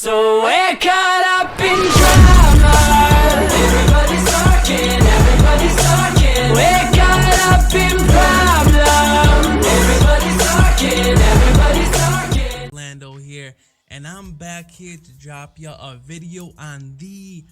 So we're caught up in drama. Everybody's talking, we're caught up in problem. Everybody's talking. Lando here, and I'm back here to drop you a video on the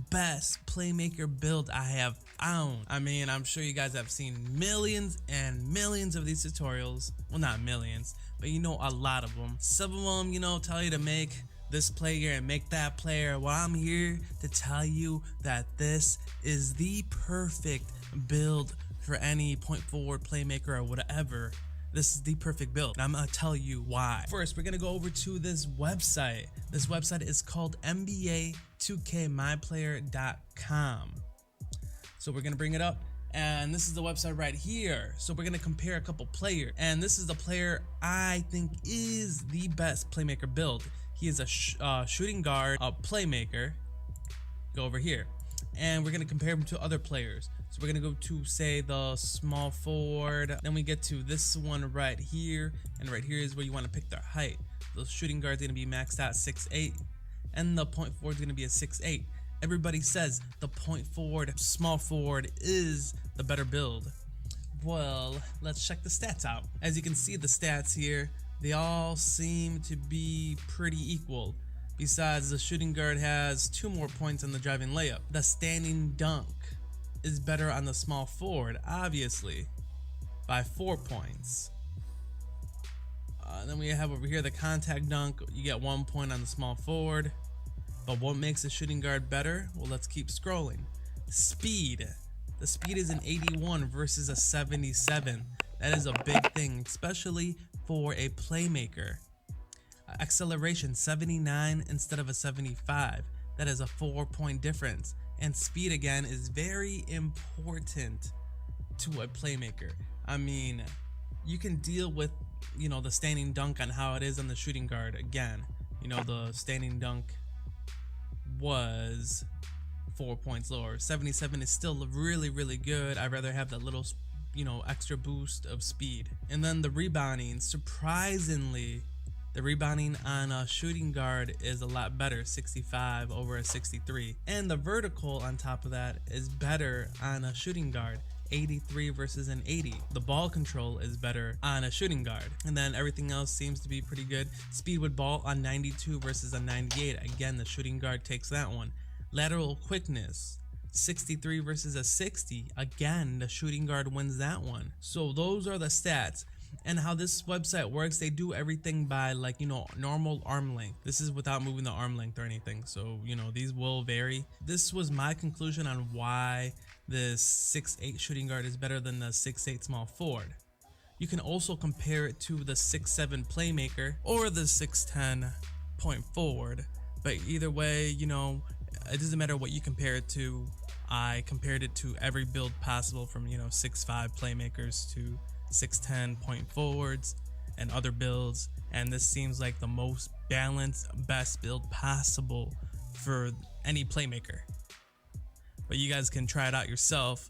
best playmaker build I have found. I mean, I'm sure you guys have seen millions and millions of these tutorials. Well, not millions, but you know, a lot of them. Some of them, you know, tell you to make this player and make that player. Well, I'm here to tell you that this is the perfect build for any point forward playmaker or whatever. This is the perfect build, and I'm gonna tell you why. First, we're gonna go over to this website. This website is called NBA2KMyPlayer.com. So we're gonna bring it up, and this is the website right here. So we're gonna compare a couple players, and this is the player I think is the best playmaker build. He is a shooting guard, a playmaker. Go over here, and we're gonna compare him to other players. So we're gonna go to, say, the small forward. Then we get to this one right here, and right here is where you want to pick their height. The shooting guard's gonna be maxed out 6'8", and the point forward's gonna be a 6'8". Everybody says the point forward, small forward is the better build. Well, let's check the stats out. As you can see, the stats here, they all seem to be pretty equal. Besides, the shooting guard has 2 more points on the driving layup. The standing dunk is better on the small forward, obviously, by 4 points. Then we have over here the contact dunk. You get 1 point on the small forward. But what makes the shooting guard better? Well, let's keep scrolling. Speed. The speed is an 81 versus a 77. That is a big thing, especially for a playmaker. Acceleration, 79 instead of a 75. That is a 4-point difference. And speed, again, is very important to a playmaker. I mean, you can deal with, you know, the standing dunk on how it is on the shooting guard. Again, you know, the standing dunk was 4 points lower. 77 is still really, really good. I'd rather have that little, you know, extra boost of speed. And then the rebounding, surprisingly, the rebounding on a shooting guard is a lot better, 65 over a 63. And the vertical on top of that is better on a shooting guard, 83 versus an 80. The ball control is better on a shooting guard. And then everything else seems to be pretty good. Speed with ball on 92 versus a 98. Again, the shooting guard takes that one. Lateral quickness, 63 versus a 60. Again, the shooting guard wins that one. So those are the stats. And how this website works, they do everything by, like, you know, normal arm length. This is without moving the arm length or anything. So, you know, these will vary. This was my conclusion on why this 6'8" shooting guard is better than the 6'8" small forward. You can also compare it to the 6'7" playmaker or the 6'10" point forward. But either way, you know, it doesn't matter what you compare it to. I compared it to every build possible, from, you know, 6'5" playmakers to 6'10" point forwards and other builds, and this seems like the most balanced, best build possible for any playmaker. But you guys can try it out yourself,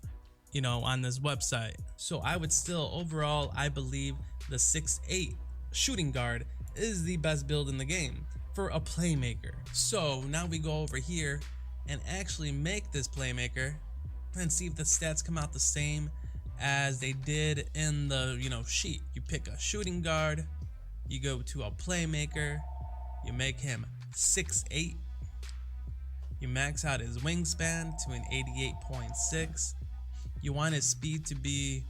you know, on this website. So I would still, overall, I believe the 6'8" shooting guard is the best build in the game for a playmaker. So now we go over here and actually make this playmaker and see if the stats come out the same as they did in the, you know, sheet. You pick a shooting guard, you go to a playmaker, you make him 6'8", you max out his wingspan to an 88.6. You want his speed to be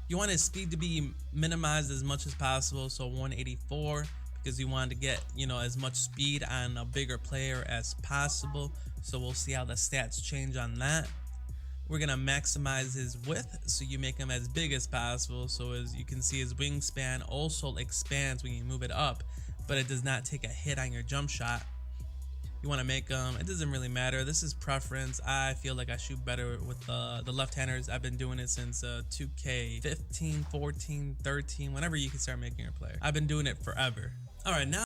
minimized as much as possible, so 184, because you want to get, you know, as much speed on a bigger player as possible. So we'll see how the stats change on that. We're gonna maximize his width, so you make him as big as possible. So as you can see, his wingspan also expands when you move it up, but it does not take a hit on your jump shot. You want to make him, it doesn't really matter. This is preference. I feel like I shoot better with the left-handers. I've been doing it since 2K15, 14, 13, whenever you can start making your player. I've been doing it forever. All right, now